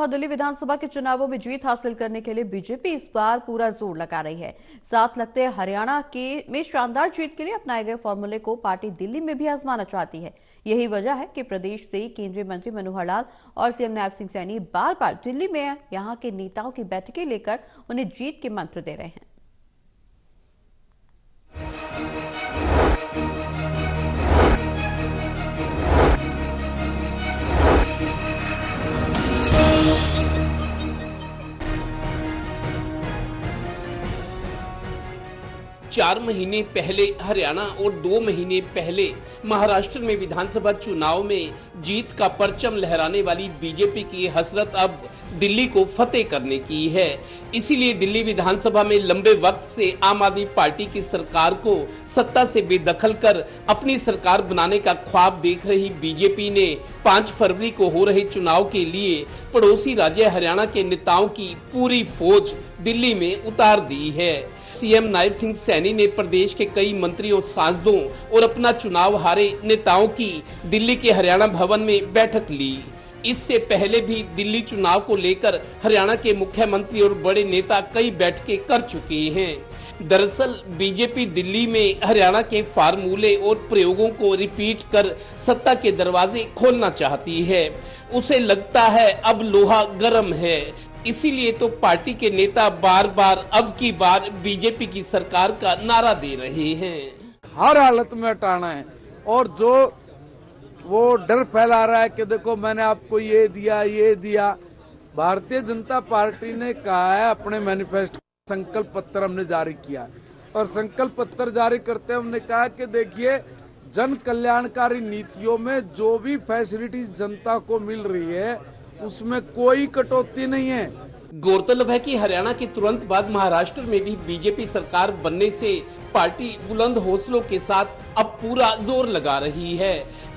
और दिल्ली विधानसभा के चुनावों में जीत हासिल करने के लिए बीजेपी इस बार पूरा जोर लगा रही है। साथ लगते हरियाणा में शानदार जीत के लिए अपनाए गए फॉर्मूले को पार्टी दिल्ली में भी आजमाना चाहती है। यही वजह है कि प्रदेश से केंद्रीय मंत्री मनोहर लाल और सीएम नायब सिंह सैनी बार बार दिल्ली में यहां के नेताओं की बैठकें लेकर उन्हें जीत के मंत्र दे रहे हैं। 4 महीने पहले हरियाणा और 2 महीने पहले महाराष्ट्र में विधानसभा चुनाव में जीत का परचम लहराने वाली बीजेपी की हसरत अब दिल्ली को फतेह करने की है। इसीलिए दिल्ली विधानसभा में लंबे वक्त से आम आदमी पार्टी की सरकार को सत्ता से बेदखल कर अपनी सरकार बनाने का ख्वाब देख रही बीजेपी ने 5 फरवरी को हो रहे चुनाव के लिए पड़ोसी राज्य हरियाणा के नेताओं की पूरी फौज दिल्ली में उतार दी है। सीएम नायब सिंह सैनी ने प्रदेश के कई मंत्री और सांसदों और अपना चुनाव हारे नेताओं की दिल्ली के हरियाणा भवन में बैठक ली। इससे पहले भी दिल्ली चुनाव को लेकर हरियाणा के मुख्यमंत्री और बड़े नेता कई बैठकें कर चुके हैं। दरअसल बीजेपी दिल्ली में हरियाणा के फार्मूले और प्रयोगों को रिपीट कर सत्ता के दरवाजे खोलना चाहती है। उसे लगता है अब लोहा गर्म है, इसीलिए तो पार्टी के नेता बार बार अब की बार बीजेपी की सरकार का नारा दे रहे हैं। हर हालत में हटाना है और जो वो डर फैला रहा है कि देखो मैंने आपको ये दिया। भारतीय जनता पार्टी ने कहा है अपने मैनिफेस्टो संकल्प पत्र हमने जारी किया और संकल्प पत्र जारी करते हुए हमने कहा कि देखिए जन कल्याणकारी नीतियों में जो भी फैसिलिटीज जनता को मिल रही है उसमें कोई कटौती नहीं है। गौरतलब है कि हरियाणा के तुरंत बाद महाराष्ट्र में भी बीजेपी सरकार बनने से पार्टी बुलंद हौसलों के साथ अब पूरा जोर लगा रही है।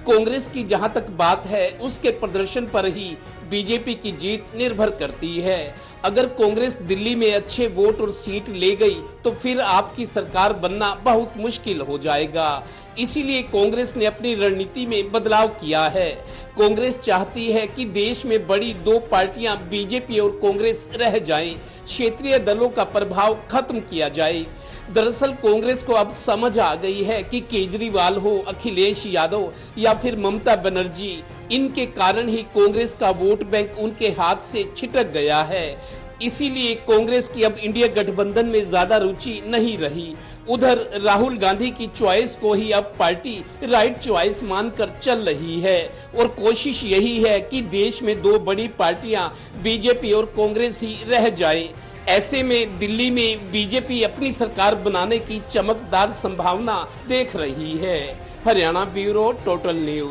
कांग्रेस की जहां तक बात है उसके प्रदर्शन पर ही बीजेपी की जीत निर्भर करती है। अगर कांग्रेस दिल्ली में अच्छे वोट और सीट ले गई तो फिर आपकी सरकार बनना बहुत मुश्किल हो जाएगा। इसीलिए कांग्रेस ने अपनी रणनीति में बदलाव किया है। कांग्रेस चाहती है कि देश में बड़ी 2 पार्टियां बीजेपी और कांग्रेस रह जाएं, क्षेत्रीय दलों का प्रभाव खत्म किया जाए। दरअसल कांग्रेस को अब समझ आ गई है कि केजरीवाल हो, अखिलेश यादव या फिर ममता बनर्जी, इनके कारण ही कांग्रेस का वोट बैंक उनके हाथ से छिटक गया है। इसीलिए कांग्रेस की अब इंडिया गठबंधन में ज्यादा रुचि नहीं रही। उधर राहुल गांधी की चॉइस को ही अब पार्टी राइट चॉइस मानकर चल रही है और कोशिश यही है कि देश में 2 बड़ी पार्टियां बीजेपी और कांग्रेस ही रह जाएं। ऐसे में दिल्ली में बीजेपी अपनी सरकार बनाने की चमकदार संभावना देख रही है। Haryana bureau total news.